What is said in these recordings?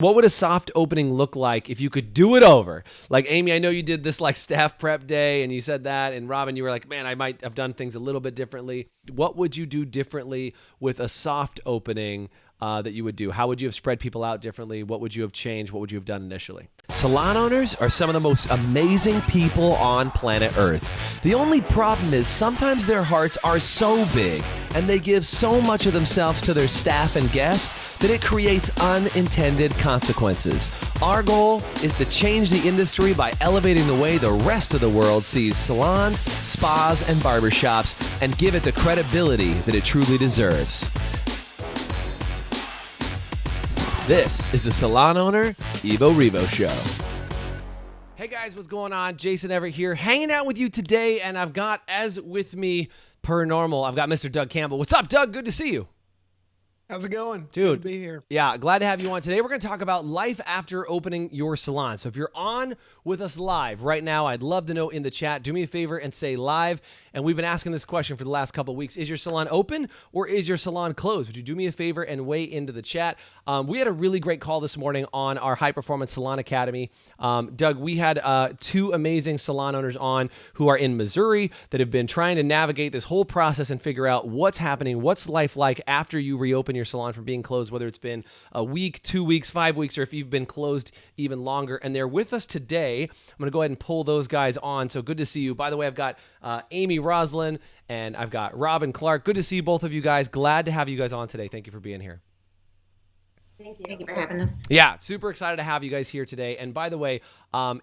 What would a soft opening look like if you could do it over? Like, Amy, I know you did this like staff prep day and you said that, and Robin, you were like, man, I might have done things a little bit differently. What would you do differently with a soft opening that you would do? How would you have spread people out differently? What would you have changed? What would you have done initially? Salon owners are some of the most amazing people on planet Earth. The only problem is sometimes their hearts are so big and they give so much of themselves to their staff and guests that it creates unintended consequences. Our goal is to change the industry by elevating the way the rest of the world sees salons, spas, and barbershops and give it the credibility that it truly deserves. This is the Salon Owner Evo Revo Show. Hey guys, what's going on? Jason Everett here, hanging out with you today, and I've got, as with me per normal, I've got Mr. Doug Campbell. What's up, Doug? Good to see you. How's it going? Dude, good to be here. Yeah, glad to have you on. Today we're going to talk about life after opening your salon. So if you're on with us live right now, I'd love to know in the chat. Do me a favor and say live. And we've been asking this question for the last couple of weeks. Is your salon open or is your salon closed? Would you do me a favor and weigh into the chat? We had a really great call this morning on our High Performance Salon Academy. Doug, we had two amazing salon owners on who are in Missouri that have been trying to navigate this whole process and figure out what's happening, what's life like after you reopen your salon from being closed, whether it's been a week, 2 weeks, 5 weeks, or if you've been closed even longer. And they're with us today. I'm going to go ahead and pull those guys on. So good to see you. By the way, I've got Amy Roslin and I've got Robin Clark. Good to see both of you guys. Glad to have you guys on today. Thank you for being here. Thank you. Thank you for having us. Yeah, super excited to have you guys here today. And by the way,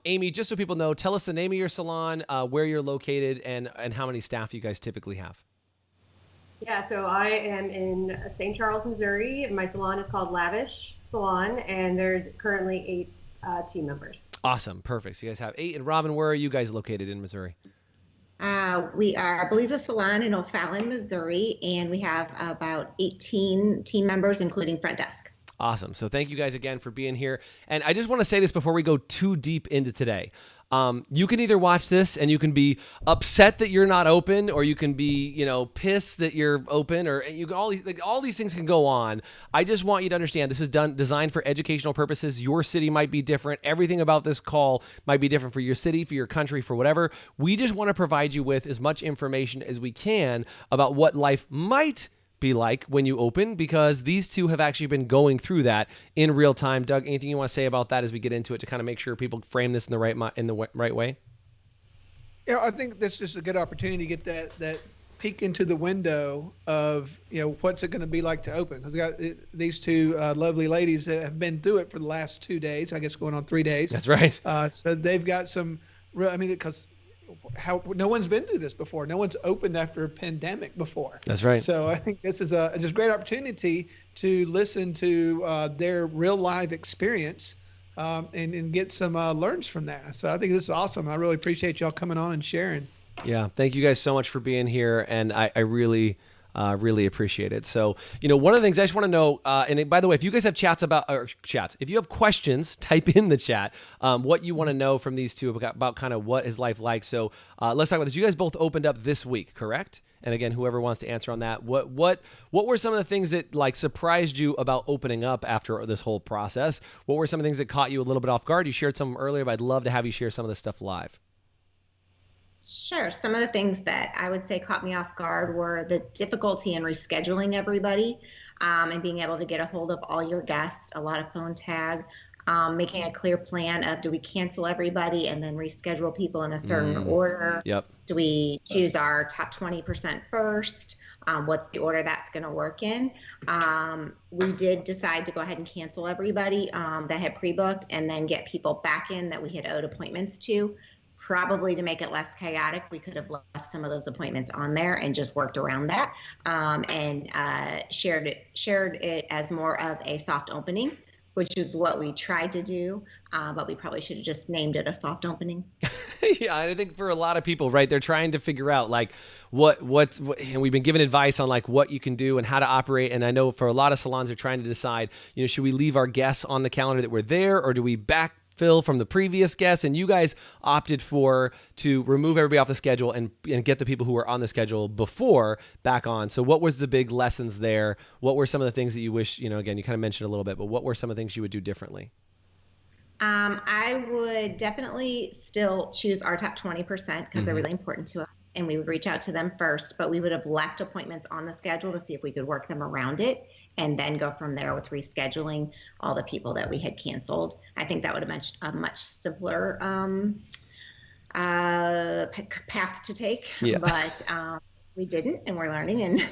Amy, just so people know, tell us the name of your salon, where you're located, and how many staff you guys typically have. Yeah, so I am in St. Charles, Missouri. My salon is called Lavish Salon, and there's currently 8 team members. Awesome. Perfect. So you guys have 8. And Robin, where are you guys located in Missouri? We are Beliza Salon in O'Fallon, Missouri, and we have about 18 team members, including front desk. Awesome. So thank you guys again for being here. And I just want to say this before we go too deep into today. You can either watch this and you can be upset that you're not open, or you can be, pissed that you're open, or you can all these things can go on. I just want you to understand this is designed for educational purposes. Your city might be different. Everything about this call might be different for your city, for your country, for whatever. We just want to provide you with as much information as we can about what life might be like when you open, because these two have actually been going through that in real time. Doug, anything you want to say about that as we get into it to kind of make sure people frame this in the right way? Yeah, I think this is a good opportunity to get that peek into the window of what's it going to be like to open, because we got these two lovely ladies that have been through it for the last 2 days, I guess going on 3 days. That's right. So they've got some real, because no one's been through this before. No one's opened after a pandemic before. That's right. So I think this is a just great opportunity to listen to their real live experience and get some learns from that. So I think this is awesome. I really appreciate y'all coming on and sharing. Yeah. Thank you guys so much for being here. And I really appreciate it. So, one of the things I just want to know, and by the way, if you guys have if you have questions, type in the chat what you want to know from these two about kind of what is life like. So let's talk about this. You guys both opened up this week, correct? And again, whoever wants to answer on that, what were some of the things that surprised you about opening up after this whole process? What were some of the things that caught you a little bit off guard? You shared some earlier, but I'd love to have you share some of this stuff live. Sure. Some of the things that I would say caught me off guard were the difficulty in rescheduling everybody and being able to get a hold of all your guests, a lot of phone tag, making a clear plan of, do we cancel everybody and then reschedule people in a certain order? Yep. Do we choose our top 20% first? What's the order that's going to work in? We did decide to go ahead and cancel everybody that had pre-booked and then get people back in that we had owed appointments to. Probably to make it less chaotic, we could have left some of those appointments on there and just worked around that, and shared it as more of a soft opening, which is what we tried to do, but we probably should have just named it a soft opening. Yeah, I think for a lot of people, right, they're trying to figure out what and we've been given advice on what you can do and how to operate. And I know for a lot of salons, they're trying to decide, should we leave our guests on the calendar that we're there, or do we back fill from the previous guests, and you guys opted to remove everybody off the schedule and get the people who were on the schedule before back on. So what was the big lessons there? What were some of the things that you wish, again, you kind of mentioned a little bit, but what were some of the things you would do differently? I would definitely still choose our top 20% because they're really important to us, and we would reach out to them first, but we would have left appointments on the schedule to see if we could work them around it and then go from there with rescheduling all the people that we had canceled. I think that would have been a much simpler path to take, but we didn't, and we're learning, and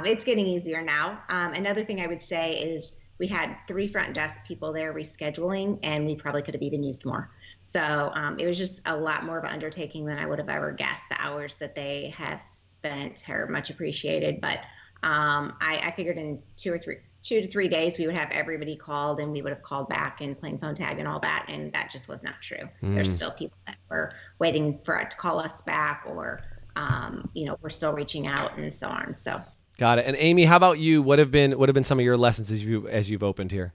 it's getting easier now. Another thing I would say is we had 3 front desk people there rescheduling, and we probably could have even used more. So it was just a lot more of an undertaking than I would have ever guessed. The hours that they have spent are much appreciated, but I figured in 2 to 3 days we would have everybody called, and we would have called back and playing phone tag and all that, and that just was not true. There's still people that were waiting for it to call us back, or we're still reaching out and so on. So. Got it. And Amy, how about you? What have been some of your lessons as you've opened here?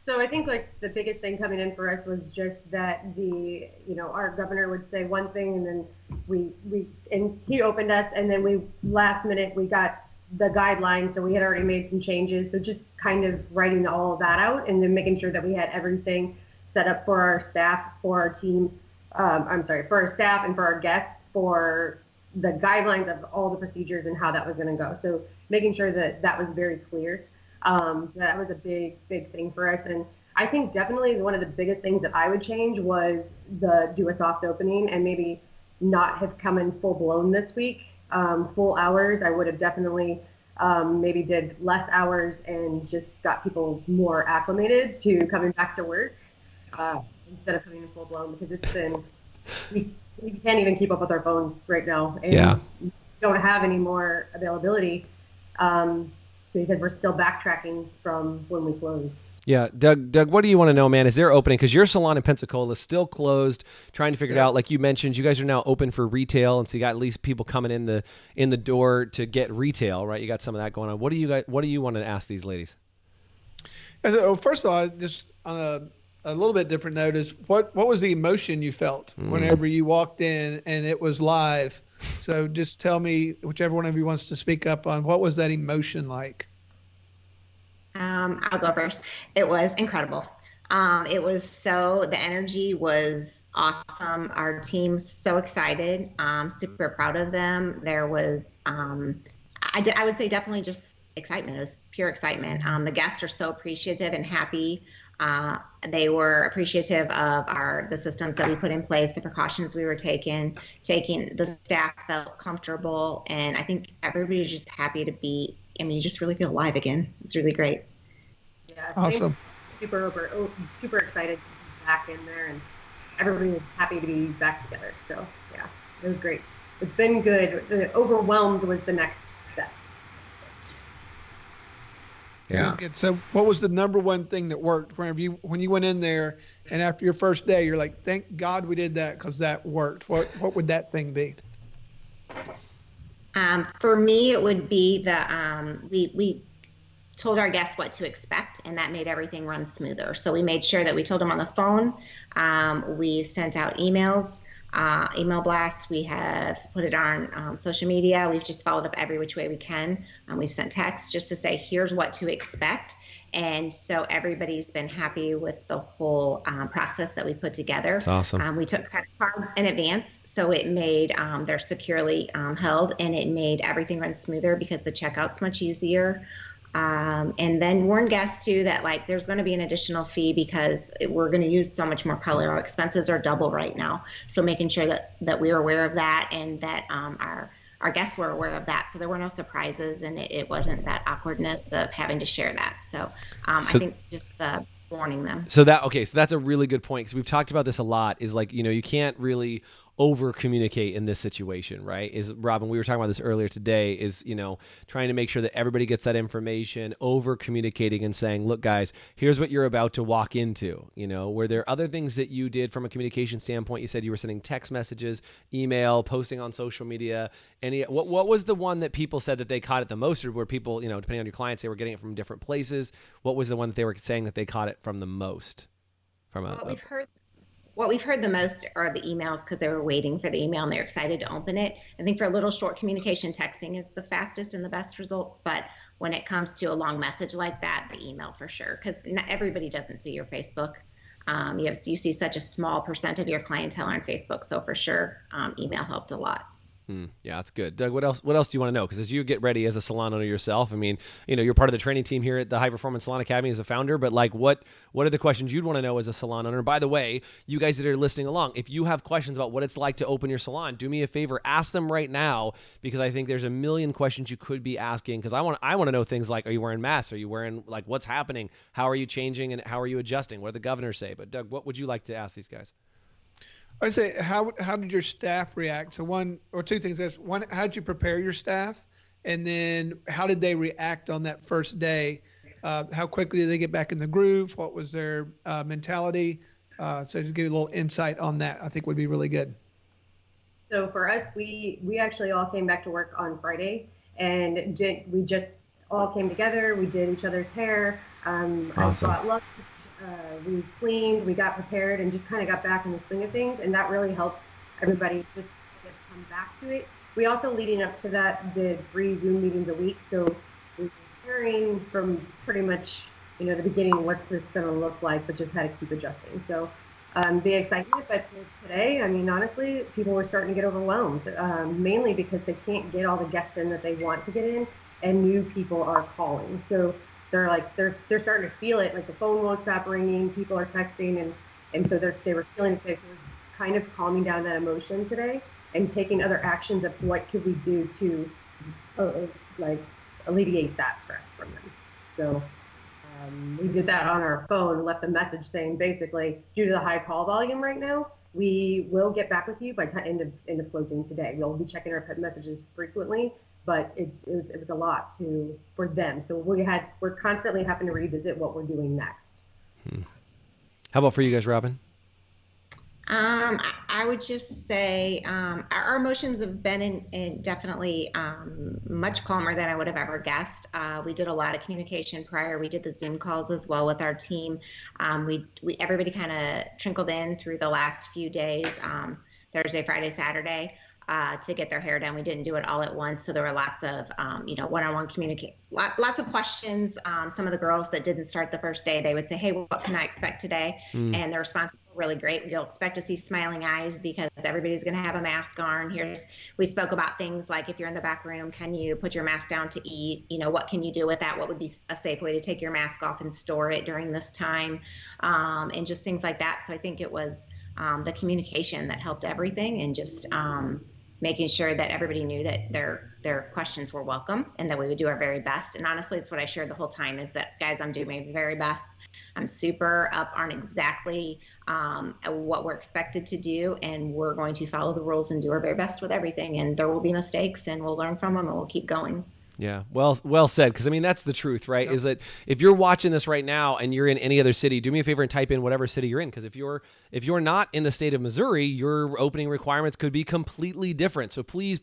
So I think like the biggest thing coming in for us was just that our governor would say one thing, and then he opened us, and then last minute we got the guidelines, so we had already made some changes. So just kind of writing all of that out, and then making sure that we had everything set up for our staff, for our team, for our staff and for our guests, for the guidelines of all the procedures and how that was going to go. So making sure that was very clear. So that was a big thing for us. And I think definitely one of the biggest things that I would change was do a soft opening and maybe not have come in full blown this week, full hours. I would have definitely maybe did less hours and just got people more acclimated to coming back to work instead of coming in full blown, because it's been, we can't even keep up with our phones right now, and we don't have any more availability because we're still backtracking from when we closed. Yeah, Doug, what do you want to know, man? Is there opening? Because your salon in Pensacola is still closed, trying to figure it out. Like you mentioned, you guys are now open for retail, and so you got at least people coming in the door to get retail, right? You got some of that going on. What do you want to ask these ladies? So, first of all, just on a little bit different note, is what was the emotion you felt whenever you walked in and it was live? So just tell me, whichever one of you wants to speak up on, what was that emotion like? I'll go first. It was incredible. The energy was awesome. Our team's so excited. Super proud of them. There was, I would say definitely just excitement. It was pure excitement. The guests are so appreciative and happy. They were appreciative of the systems that we put in place, the precautions we were taking. The staff felt comfortable, and I think everybody was just happy to be. I mean, you just really feel alive again. It's really great. Yeah, awesome. Super excited to be back in there, and everybody was happy to be back together. So yeah, it was great. It's been good. Overwhelmed was the next step. Yeah. Good. So what was the number one thing that worked when you went in there, and after your first day, you're like, thank God we did that, because that worked? What would that thing be? For me, it would be we told our guests what to expect, and that made everything run smoother. So we made sure that we told them on the phone. We sent out email blasts. We have put it on social media. We've just followed up every which way we can. We've sent texts just to say, here's what to expect. And so everybody's been happy with the whole process that we put together. That's awesome. We took credit cards in advance, so it made they're securely held, and it made everything run smoother because the checkout's much easier. And then warn guests too that like there's going to be an additional fee because we're going to use so much more color. Our expenses are double right now, so making sure that we were aware of that, and that our guests were aware of that, so there were no surprises, and it wasn't that awkwardness of having to share that. So I think just warning them. So that's a really good point, because we've talked about this a lot, is like, you can't really over communicate in this situation, right? Is Robin, we were talking about this earlier today, is, trying to make sure that everybody gets that information, over communicating and saying, look, guys, here's what you're about to walk into. Were there other things that you did from a communication standpoint? You said you were sending text messages, email, posting on social media. What was the one that people said that they caught it the most, or where people, depending on your clients, they were getting it from different places? What was the one that they were saying that they caught it from the most? What we've heard the most are the emails, because they were waiting for the email and they're excited to open it. I think for a little short communication, texting is the fastest and the best results. But when it comes to a long message like that, the email for sure, because not everybody doesn't see your Facebook. You see such a small % of your clientele on Facebook. So for sure, email helped a lot. Yeah, that's good. Doug, what else do you want to know? Because as you get ready as a salon owner yourself, I mean, you're part of the training team here at the High Performance Salon Academy as a founder, but like what are the questions you'd want to know as a salon owner? By the way, you guys that are listening along, if you have questions about what it's like to open your salon, do me a favor, ask them right now, because I think there's a million questions you could be asking, because I want to know things like, are you wearing masks? Are you wearing, like, what's happening? How are you changing and how are you adjusting? What did the governor say? But Doug, what would you like to ask these guys? I'd say, how did your staff react? So one or two things. That's one, how did you prepare your staff? And then how did they react on that first day? How quickly did they get back in the groove? What was their mentality? So just give you a little insight on that, I think would be really good. So for us, we actually all came back to work on Friday, and we just all came together. We did each other's hair. Awesome. I brought lunch. We cleaned, we got prepared, and just kind of got back in the swing of things, and that really helped everybody just come back to it. We also, leading up to that, did 3 Zoom meetings a week, so we were hearing from pretty much the beginning what's this going to look like, but just had to keep adjusting. So the excitement, but today, I mean, honestly, people were starting to get overwhelmed, mainly because they can't get all the guests in that they want to get in, and new people are calling. So they're starting to feel it, like the phone won't stop ringing, people are texting, and so they were feeling it today. So we're kind of calming down that emotion today and taking other actions of what could we do to alleviate that stress from them. So we did that on our phone, left a message saying, basically, due to the high call volume right now, we will get back with you by end of closing today. We'll be checking our messages frequently, but it was a lot for them. So we're constantly having to revisit what we're doing next. How about for you guys, Robin? I would just say our emotions have been in definitely much calmer than I would have ever guessed. We did a lot of communication prior. We did the Zoom calls as well with our team. Everybody kind of trickled in through the last few days, Thursday, Friday, Saturday. To get their hair done. We didn't do it all at once. So there were lots of, one-on-one communicate, lots of questions. Some of the girls that didn't start the first day, they would say, hey, what can I expect today? And their responses were really great. You'll expect to see smiling eyes because everybody's going to have a mask on. We spoke about things like, if you're in the back room, can you put your mask down to eat? What can you do with that? What would be a safe way to take your mask off and store it during this time? And just things like that. So I think it was the communication that helped everything, and just making sure that everybody knew that their questions were welcome and that we would do our very best. And honestly, it's what I shared the whole time, is that, guys, I'm doing my very best. I'm super up on exactly what we're expected to do, and we're going to follow the rules and do our very best with everything. And there will be mistakes, and we'll learn from them, and we'll keep going. Yeah, well said. Because I mean, that's the truth, right? Yep. Is that if you're watching this right now and you're in any other city, do me a favor and type in whatever city you're in. Because if you're not in the state of Missouri, your opening requirements could be completely different. So please,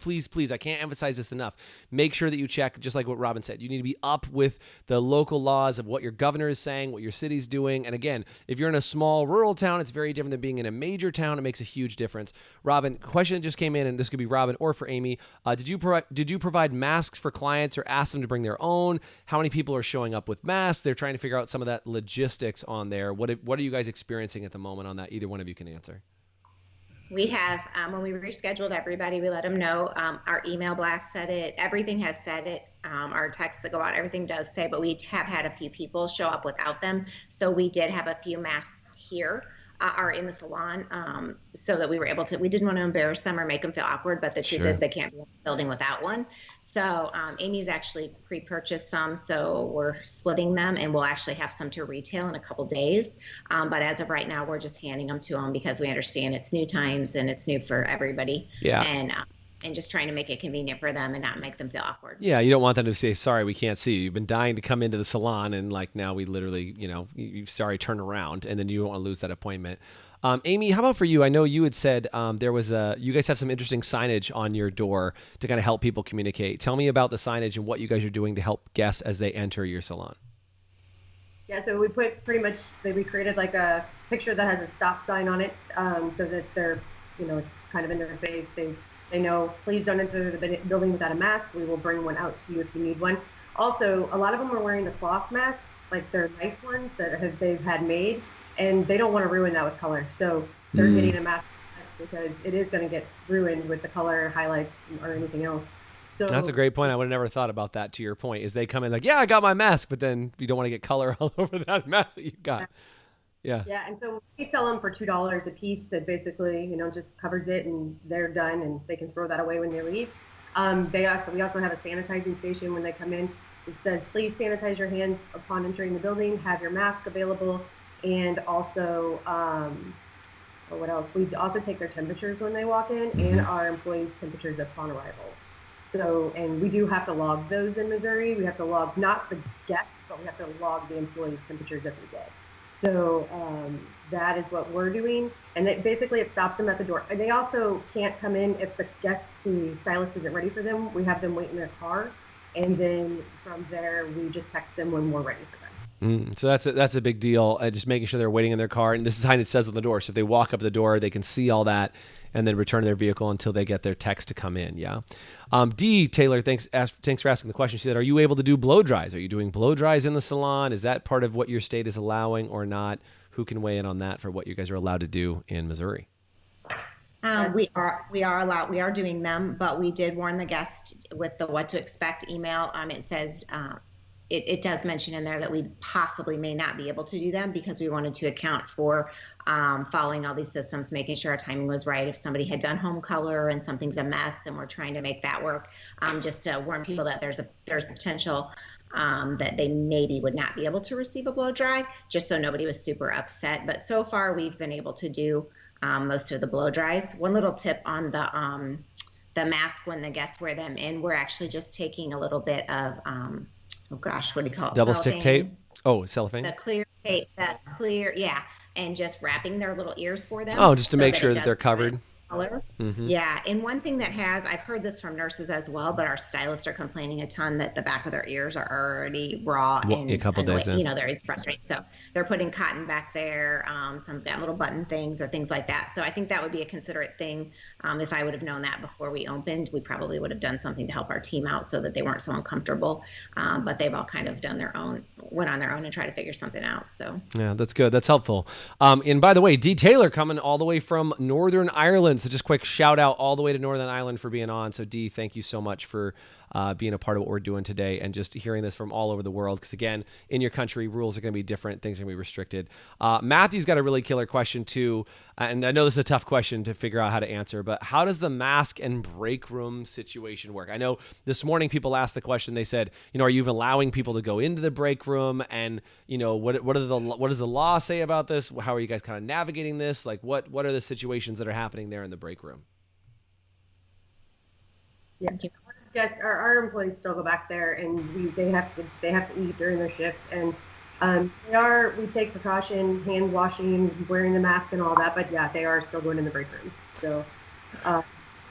I can't emphasize this enough. Make sure that you check, just like what Robin said. You need to be up with the local laws of what your governor is saying, what your city's doing. And again, if you're in a small rural town, it's very different than being in a major town. It makes a huge difference. Robin, question just came in, and this could be Robin or for Amy. Did you provide masks for clients, or ask them to bring their own? How many people are showing up with masks? They're trying to figure out some of that logistics on there. What are you guys experiencing at the moment on that? Either one of you can answer. We have, when we rescheduled everybody, we let them know. Our email blast said it. Everything has said it. Our texts that go out, everything does say, but we have had a few people show up without them. So we did have a few masks here. Are in the salon, so that we were able to, we didn't want to embarrass them or make them feel awkward, but the truth is they can't be in the building without one. So Amy's actually pre-purchased some, so we're splitting them, and we'll actually have some to retail in a couple days. But as of right now, we're just handing them to them because we understand it's new times and it's new for everybody. Yeah. And just trying to make it convenient for them and not make them feel awkward. Yeah, you don't want them to say, sorry, we can't see you. You've been dying to come into the salon, and like now we literally, you sorry, turn around, and then you don't want to lose that appointment. Amy, how about for you? I know you had said you guys have some interesting signage on your door to kind of help people communicate. Tell me about the signage and what you guys are doing to help guests as they enter your salon. Yeah, so we created like a picture that has a stop sign on it, so that they're, it's kind of in their face. They know, please don't enter the building without a mask. We will bring one out to you if you need one. Also, a lot of them are wearing the cloth masks, like they're nice ones that they've had made, and they don't want to ruin that with color. So they're getting a mask because it is going to get ruined with the color highlights or anything else. So that's a great point. I would have never thought about that. To your point, is they come in like, yeah, I got my mask, but then you don't want to get color all over that mask that you got. Yeah. Yeah, and so we sell them for $2 a piece. That basically, just covers it, and they're done, and they can throw that away when they leave. We also have a sanitizing station when they come in. It says, please sanitize your hands upon entering the building. Have your mask available, and also, what else? We also take their temperatures when they walk in, and our employees' temperatures upon arrival. So, and we do have to log those in Missouri. We have to log not the guests, but we have to log the employees' temperatures every day. So that is what we're doing, and it stops them at the door. And they also can't come in if the stylist isn't ready for them. We have them wait in their car, and then from there we just text them when we're ready for them. So that's a big deal. Just making sure they're waiting in their car, and this is how it says on the door. So if they walk up the door, they can see all that, and then return to their vehicle until they get their text to come in. Yeah. D Taylor, thanks for asking the question. She said, "Are you able to do blow dries? Are you doing blow dries in the salon? Is that part of what your state is allowing or not? Who can weigh in on that for what you guys are allowed to do in Missouri?" We are allowed. We are doing them, but we did warn the guest with the what to expect email. It says. It does mention in there that we possibly may not be able to do them because we wanted to account for following all these systems, making sure our timing was right. If somebody had done home color and something's a mess and we're trying to make that work, just to warn people that there's a potential that they maybe would not be able to receive a blow dry, just so nobody was super upset. But so far we've been able to do most of the blow dries. One little tip on the mask when the guests wear them in, we're actually just taking a little bit of oh gosh, what do you call it? Double stick tape? Oh, cellophane. The clear tape, yeah. And just wrapping their little ears for them. Oh, just to make sure that they're covered. Color. Yeah, and one thing that I've heard this from nurses as well, but our stylists are complaining a ton that the back of their ears are already raw and a couple days in. It's frustrating. So they're putting cotton back there, some little button things or things like that. So I think that would be a considerate thing. If I would have known that before we opened, we probably would have done something to help our team out so that they weren't so uncomfortable. But they've all kind of went on their own and tried to figure something out. So yeah, that's good. That's helpful. And by the way, D Taylor coming all the way from Northern Ireland. So just quick shout out all the way to Northern Ireland for being on. So D, thank you so much for being a part of what we're doing today and just hearing this from all over the world. Because again, in your country, rules are going to be different. Things are going to be restricted. Matthew's got a really killer question too. And I know this is a tough question to figure out how to answer, but how does the mask and break room situation work? I know this morning people asked the question. They said, are you even allowing people to go into the break room? And, what does the law say about this? How are you guys kind of navigating this? Like what are the situations that are happening there in the break room? Yeah. Yes, our employees still go back there, and they have to eat during their shift, and we take precaution, hand washing, wearing the mask, and all that. But yeah, they are still going in the break room. So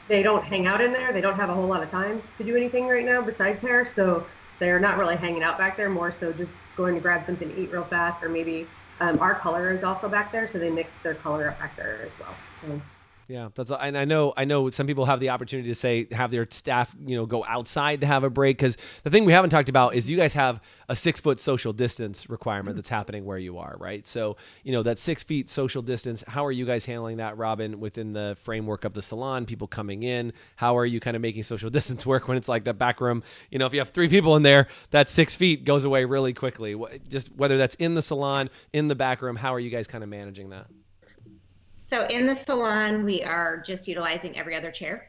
they don't hang out in there. They don't have a whole lot of time to do anything right now besides hair, so they're not really hanging out back there. More so just going to grab something to eat real fast, or maybe our color is also back there, so they mix their color up back there as well. So. Yeah, and I know some people have the opportunity to have their staff, go outside to have a break. Because the thing we haven't talked about is you guys have a 6-foot social distance requirement that's happening where you are, right? So, that 6 feet social distance, how are you guys handling that, Robin, within the framework of the salon, people coming in? How are you kind of making social distance work when it's like that back room? If you have 3 people in there, that 6 feet goes away really quickly. Just whether that's in the salon, in the back room, how are you guys kind of managing that? So in the salon, we are just utilizing every other chair.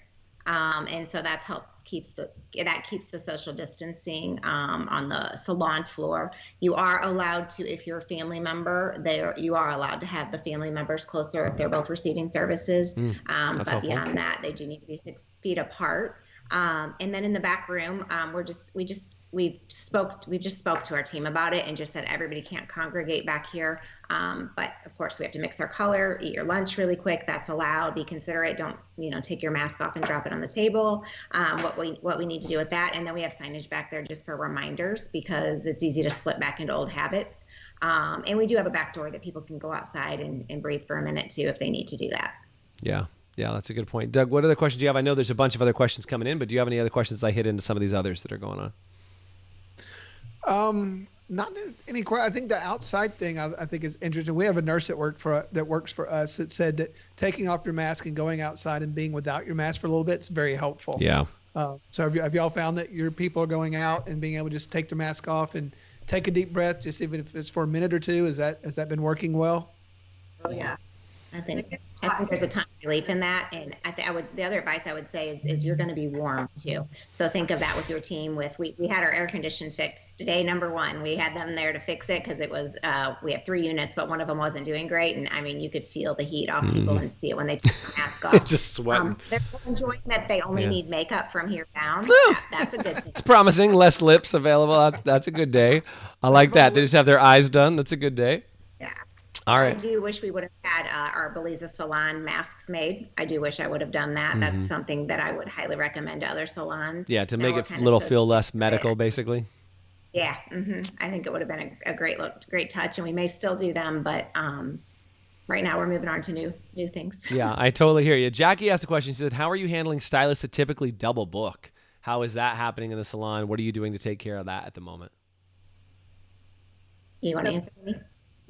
And so that keeps the social distancing on the salon floor. You are allowed to, if you're a family member, you are allowed to have the family members closer if they're both receiving services. But helpful. beyond that, they do need to be 6 feet apart. And then in the back room, we've just spoke to our team about it and just said everybody can't congregate back here. But of course we have to mix our color, eat your lunch really quick. That's allowed. Be considerate. Don't, take your mask off and drop it on the table. What we need to do with that. And then we have signage back there just for reminders, because it's easy to slip back into old habits. And we do have a back door that people can go outside and breathe for a minute too, if they need to do that. Yeah. Yeah, that's a good point. Doug, what other questions do you have? I know there's a bunch of other questions coming in, but do you have any other questions I hit into some of these others that are going on? Not any. I think the outside thing I think is interesting. We have a nurse that works for us that said that taking off your mask and going outside and being without your mask for a little bit is very helpful. Yeah. So have y'all found that your people are going out and being able to just take their mask off and take a deep breath, just even if it's for a minute or two? Has that been working well? Oh yeah. I think there's a ton of relief in that, and the other advice I would say is you're going to be warm too. So think of that with your team. We had our air condition fixed day number 1. We had them there to fix it because it was we had 3 units, but one of them wasn't doing great, and I mean you could feel the heat off people and see it when they took the mask off. Just sweating. They're enjoying that they only need makeup from here down. That's a good thing. It's promising. Less lips available. That's a good day. I like that. They just have their eyes done. That's a good day. Yeah. All right. I do wish we would have had our Beliza Salon masks made. I do wish I would have done that. That's something that I would highly recommend to other salons. Yeah, to make it feel less medical, basically. Yeah, I think it would have been a great touch, and we may still do them, but right now we're moving on to new things. Yeah, I totally hear you. Jackie asked a question. She said, "How are you handling stylists that typically double book? How is that happening in the salon? What are you doing to take care of that at the moment?" You want to answer me?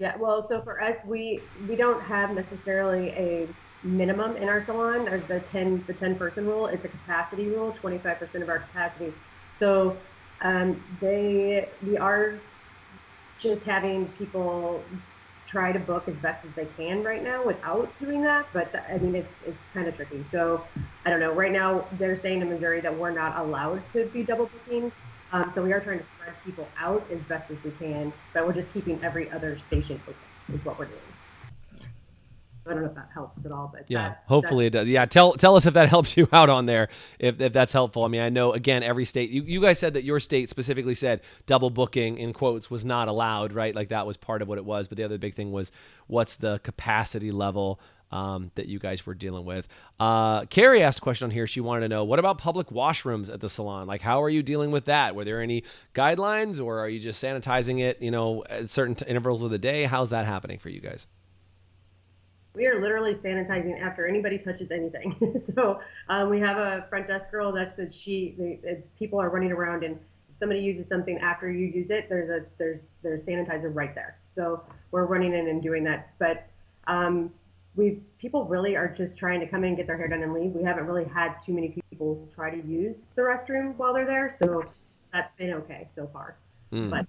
Yeah, well, so for us, we don't have necessarily a minimum in our salon, or the 10 person rule. It's a capacity rule, 25% of our capacity. So we are just having people try to book as best as they can right now without doing that. But I mean, it's kind of tricky. So I don't know. Right now, they're saying in Missouri that we're not allowed to be double booking. So we are trying to spread people out as best as we can, but we're just keeping every other station open is what we're doing. I don't know if that helps at all, but yeah, hopefully it does. Yeah, tell us if that helps you out on there, if that's helpful. I mean, I know, again, every state, you guys said that your state specifically said double booking, in quotes, was not allowed, right? Like that was part of what it was. But the other big thing was, what's the capacity level that you guys were dealing with? Carrie asked a question on here. She wanted to know, what about public washrooms at the salon? Like, how are you dealing with that? Were there any guidelines, or are you just sanitizing it, at certain intervals of the day? How's that happening for you guys? We are literally sanitizing after anybody touches anything. So we have a front desk girl that people are running around, and if somebody uses something after you use it, there's sanitizer right there. So we're running in and doing that. But people really are just trying to come in, get their hair done, and leave. We haven't really had too many people try to use the restroom while they're there, so that's been okay so far. But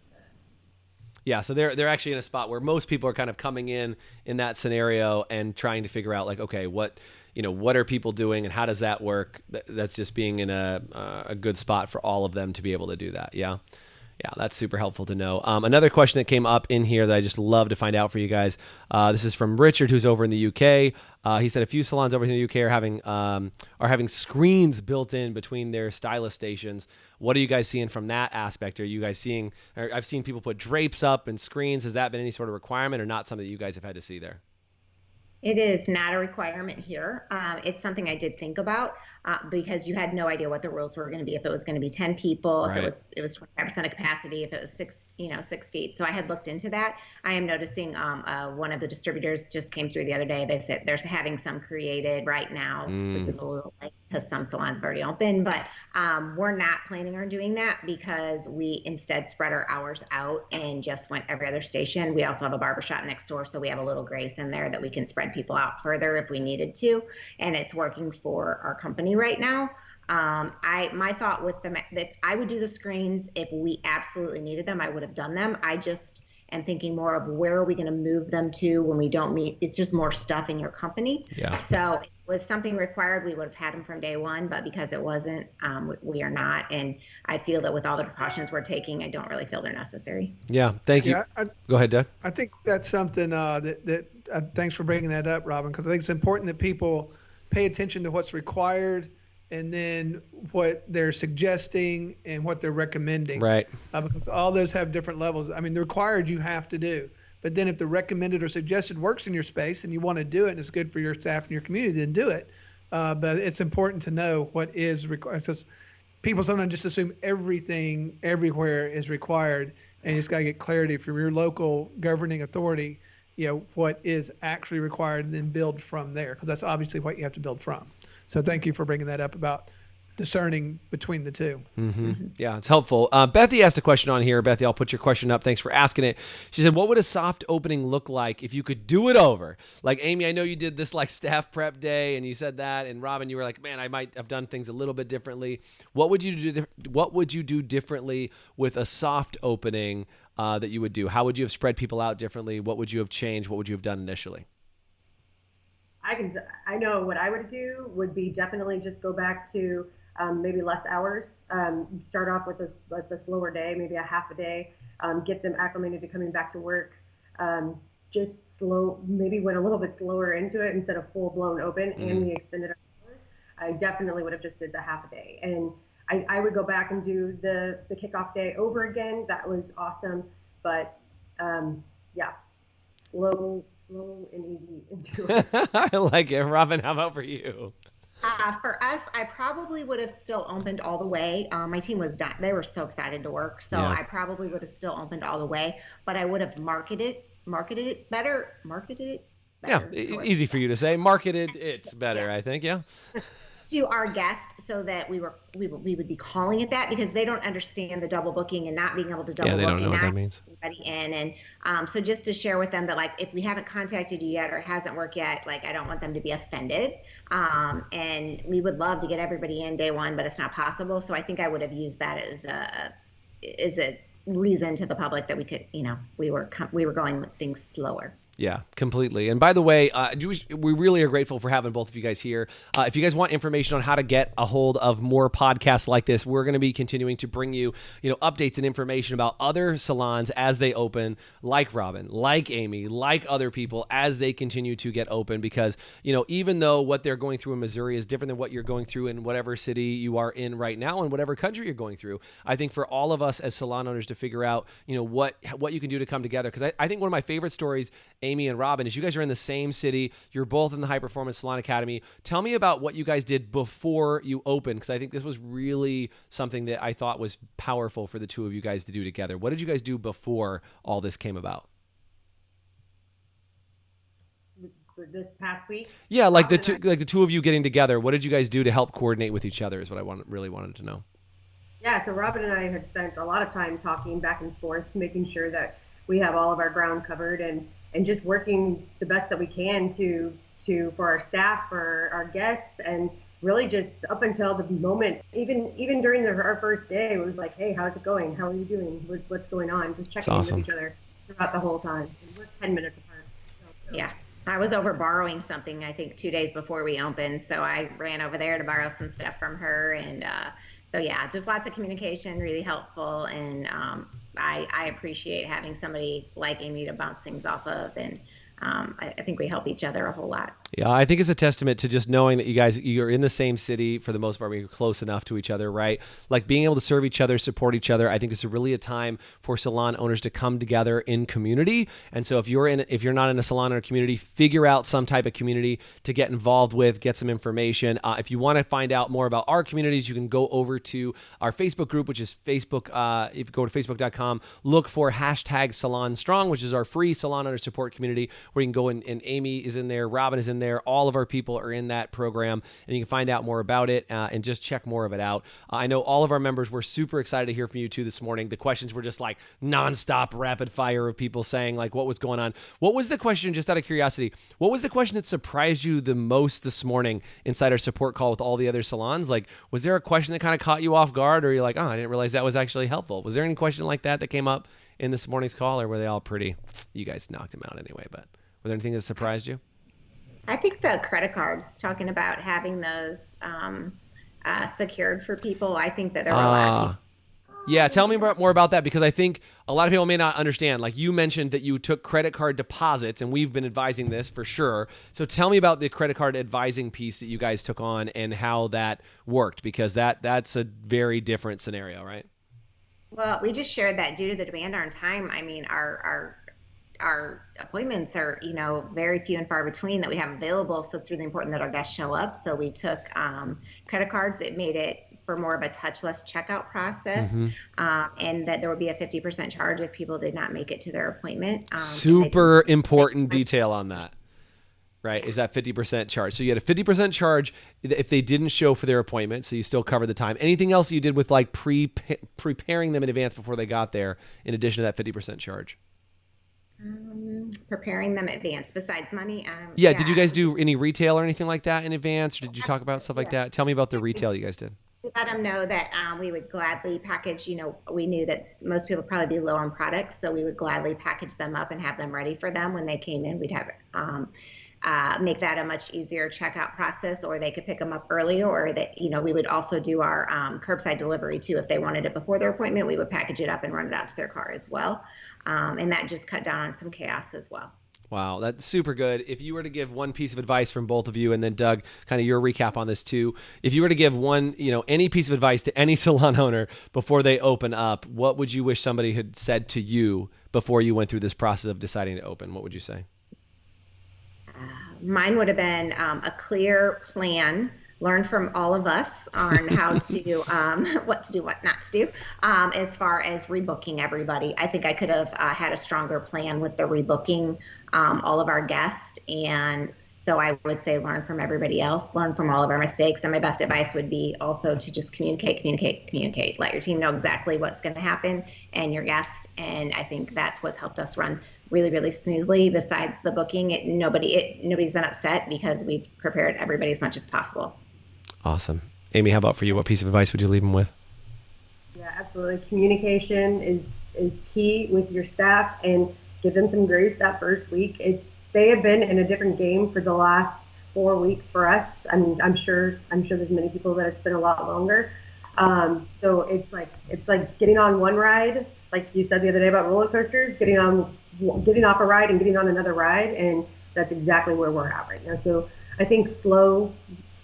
yeah, so they're actually in a spot where most people are kind of coming in that scenario and trying to figure out, like, okay, what are people doing and how does that work? That's just being in a good spot for all of them to be able to do that. Yeah. Yeah, that's super helpful to know. Another question that came up in here that I just love to find out for you guys. This is from Richard, who's over in the UK. He said a few salons over in the UK are having screens built in between their stylist stations. What are you guys seeing from that aspect? Are you guys seeing? I've seen people put drapes up and screens. Has that been any sort of requirement, or not something that you guys have had to see there? It is not a requirement here. It's something I did think about because you had no idea what the rules were going to be. If it was going to be 10 people, right. If it was 25% of capacity, if it was 6 feet. So I had looked into that. I am noticing one of the distributors just came through the other day. They said they're having some created right now, which is a little late because some salons have already opened. But we're not planning on doing that because we instead spread our hours out and just went every other station. We also have a barbershop next door, so we have a little grace in there that we can spread people out further if we needed to, and it's working for our company right now. My thought with them, that I would do the screens if we absolutely needed them. I would have done them. and thinking more of where are we going to move them to when we don't meet. It's just more stuff in your company. Yeah. So it was something required. We would have had them from day one, but because it wasn't, we are not. And I feel that with all the precautions we're taking, I don't really feel they're necessary. Yeah. Thank you. Yeah, Go ahead, Doug. I think that's something thanks for bringing that up, Robin, because I think it's important that people pay attention to what's required and then what they're suggesting and what they're recommending. Right. Because all those have different levels. I mean, the required you have to do. But then if the recommended or suggested works in your space and you want to do it and it's good for your staff and your community, then do it. But it's important to know what is required. Because people sometimes just assume everything everywhere is required, and you just got to get clarity from your local governing authority, what is actually required, and then build from there, because that's obviously what you have to build from. So thank you for bringing that up about discerning between the two. Mm-hmm. Yeah, it's helpful. Bethy asked a question on here. Bethy, I'll put your question up. Thanks for asking it. She said, what would a soft opening look like if you could do it over? Like, Amy, I know you did this like staff prep day and you said that, and Robin, you were like, man, I might have done things a little bit differently. What would you do? What would you do differently with a soft opening that you would do? How would you have spread people out differently? What would you have changed? What would you have done initially? I know what I would do would be definitely just go back to maybe less hours. Start off with a slower day, maybe a half a day. Get them acclimated to coming back to work. Just slow, maybe went a little bit slower into it instead of full blown open and the extended hours. I definitely would have just did the half a day, and I would go back and do the kickoff day over again. That was awesome, but yeah, slow and easy into it. I like it. Robin, how about for you? For us, I probably would have still opened all the way. My team was done. They were so excited to work. So Yeah. I probably would have still opened all the way, but I would have marketed it better. Yeah, easy for you to say. Marketed it better, I think. Yeah. To our guests, so that we would be calling it that, because they don't understand the double booking and not being able to double Yeah, they book don't know and what not that means. everybody in. And so just to share with them that, like, if we haven't contacted you yet or it hasn't worked yet, like, I don't want them to be offended. And we would love to get everybody in day one, but it's not possible. So I think I would have used that as a reason to the public that we could, we were going with things slower. Yeah, completely. And by the way, we really are grateful for having both of you guys here. If you guys want information on how to get a hold of more podcasts like this, we're going to be continuing to bring you, updates and information about other salons as they open, like Robin, like Amy, like other people as they continue to get open. Because, even though what they're going through in Missouri is different than what you're going through in whatever city you are in right now and whatever country you're going through, I think for all of us as salon owners to figure out, what you can do to come together. Because I think one of my favorite stories, Amy and Robin, is you guys are in the same city. You're both in the High Performance Salon Academy. Tell me about what you guys did before you opened, because I think this was really something that I thought was powerful for the two of you guys to do together. What did you guys do before all this came about? For this past week? Yeah, like the two of you getting together. What did you guys do to help coordinate with each other is what I really wanted to know. Yeah, so Robin and I have spent a lot of time talking back and forth, making sure that we have all of our ground covered and just working the best that we can to for our staff, for our guests, and really just up until the moment, even during our first day, it was like, hey, how's it going? How are you doing? What's going on? Just checking in with each other throughout the whole time. And we're 10 minutes apart. So. Yeah. I was over borrowing something, I think 2 days before we opened. So I ran over there to borrow some stuff from her. And so, yeah, just lots of communication, really helpful. And I appreciate having somebody like Amy to bounce things off of. And I think we help each other a whole lot. Yeah, I think it's a testament to just knowing that you're in the same city for the most part, you're close enough to each other, right? Like being able to serve each other, support each other. I think it's really a time for salon owners to come together in community. And so if you're not in a salon or community, figure out some type of community to get involved with, get some information. If you want to find out more about our communities, you can go over to our Facebook group, which is Facebook. If you go to facebook.com, look for #SalonStrong, which is our free salon owner support community, where you can go and Amy is in there, Robin is in there, all of our people are in that program, and you can find out more about it and just check more of it out. I know all of our members were super excited to hear from you too this morning. The questions were just like nonstop rapid fire of people saying like what was going on. What was the question, just out of curiosity, what was the question that surprised you the most this morning inside our support call with all the other salons? Like, was there a question that kind of caught you off guard, or you're like, oh, I didn't realize that was actually helpful? Was there any question like that came up in this morning's call, or were they all pretty? You guys knocked them out anyway, but were there anything that surprised you? I think the credit cards, talking about having those secured for people, I think that there were a lot of Yeah, tell me more about that, because I think a lot of people may not understand. Like, you mentioned that you took credit card deposits, and we've been advising this for sure. So tell me about the credit card advising piece that you guys took on and how that worked, because that's a very different scenario, right? Well, we just shared that due to the demand on time. I mean, our appointments are, very few and far between that we have available. So it's really important that our guests show up. So we took credit cards. It made it for more of a touchless checkout process, and that there would be a 50% charge if people did not make it to their appointment. Super important detail on that, right? Is that 50% charge. So you had a 50% charge if they didn't show for their appointment, so you still covered the time. Anything else you did with like preparing them in advance before they got there, in addition to that 50% charge? Preparing them in advance besides money. Yeah. Did you guys do any retail or anything like that in advance? Or did you talk about stuff like that? Tell me about the retail you guys did. We let them know that we would gladly package, we knew that most people would probably be low on products, so we would gladly package them up and have them ready for them when they came in. We'd have make that a much easier checkout process, or they could pick them up earlier, or that, we would also do our curbside delivery too. If they wanted it before their appointment, we would package it up and run it out to their car as well. And that just cut down on some chaos as well. Wow, that's super good. If you were to give one piece of advice from both of you, and then Doug, kind of your recap on this too, if you were to give one, any piece of advice to any salon owner before they open up, what would you wish somebody had said to you before you went through this process of deciding to open? What would you say? Mine would have been a clear plan. Learn from all of us on how to, what to do, what not to do, as far as rebooking everybody. I think I could have had a stronger plan with the rebooking all of our guests. And so I would say learn from everybody else, learn from all of our mistakes. And my best advice would be also to just communicate. Let your team know exactly what's going to happen and your guest. And I think that's what's helped us run really, really smoothly. Besides the booking, nobody's been upset because we've prepared everybody as much as possible. Awesome. Amy, how about for you? What piece of advice would you leave them with? Yeah, absolutely. Communication is key with your staff, and give them some grace that first week. They have been in a different game for the last 4 weeks for us. I mean, I'm sure there's many people that it's been a lot longer. So it's like getting on one ride, like you said the other day about roller coasters, getting off a ride and getting on another ride, and that's exactly where we're at right now. So I think slow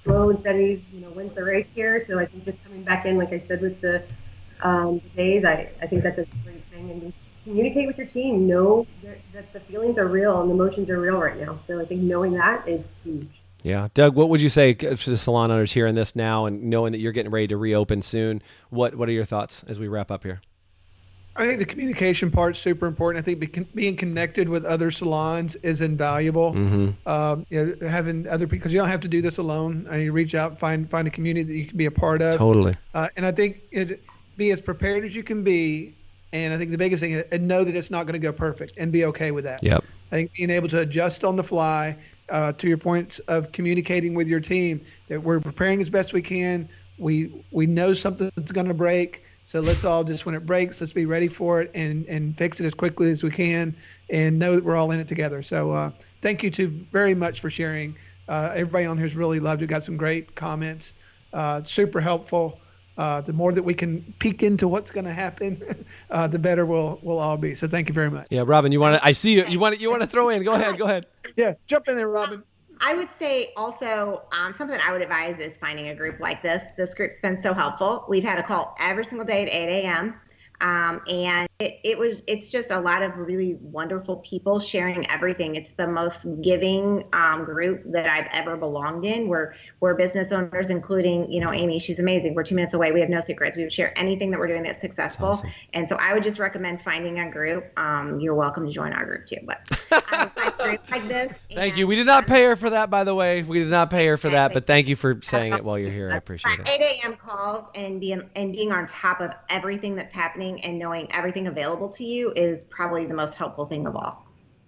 and steady, wins the race here. So I think just coming back in, like I said, with the days, I think that's a great thing. And communicate with your team. Know that the feelings are real and the emotions are real right now. So I think knowing that is huge. Yeah. Doug, what would you say to the salon owners hearing this now and knowing that you're getting ready to reopen soon? What are your thoughts as we wrap up here? I think the communication part is super important. I think being connected with other salons is invaluable. Having other people, because you don't have to do this alone. You reach out, find a community that you can be a part of. Totally. And I think be as prepared as you can be. And I think the biggest thing is know that it's not going to go perfect, and be okay with that. Yep. I think being able to adjust on the fly, to your points of communicating with your team, that we're preparing as best we can. We know something's going to break. So let's all just, when it breaks, let's be ready for it and fix it as quickly as we can, and know that we're all in it together. So thank you two very much for sharing. Everybody on here has really loved it. Got some great comments, super helpful. The more that we can peek into what's going to happen, the better we'll all be. So thank you very much. Yeah, Robin, I see you. You want to throw in? Go ahead. Yeah, jump in there, Robin. I would say also something I would advise is finding a group like this. This group's been so helpful. We've had a call every single day at 8 a.m. And it's just a lot of really wonderful people sharing everything. It's the most giving group that I've ever belonged in. We're business owners, including, Amy, she's amazing. We're 2 minutes away. We have no secrets. We would share anything that we're doing that's successful. Awesome. And so I would just recommend finding a group. You're welcome to join our group too, but I would find a group like this. Thank you. We did not pay her for that, by the way. We did not pay her for that, but thank you for saying it while you're here. I appreciate it. 8 a.m. calls and being on top of everything that's happening and knowing everything available to you is probably the most helpful thing of all.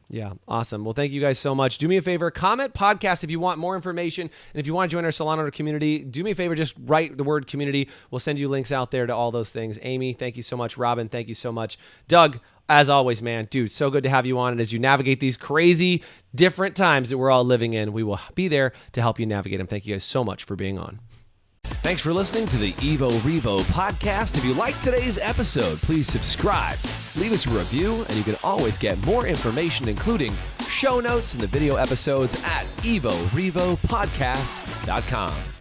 Yeah, awesome. Well, thank you guys so much. Do me a favor, comment podcast if you want more information. And if you want to join our salon owner community, do me a favor, just write the word community. We'll send you links out there to all those things. Amy, thank you so much. Robin, thank you so much. Doug, As always, man, dude, so good to have you on. And as you navigate these crazy different times that we're all living in, we will be there to help you navigate them. Thank you guys so much for being on. Thanks for listening to the Evo Revo podcast. If you liked today's episode, please subscribe, leave us a review, and you can always get more information, including show notes and the video episodes at evorevopodcast.com.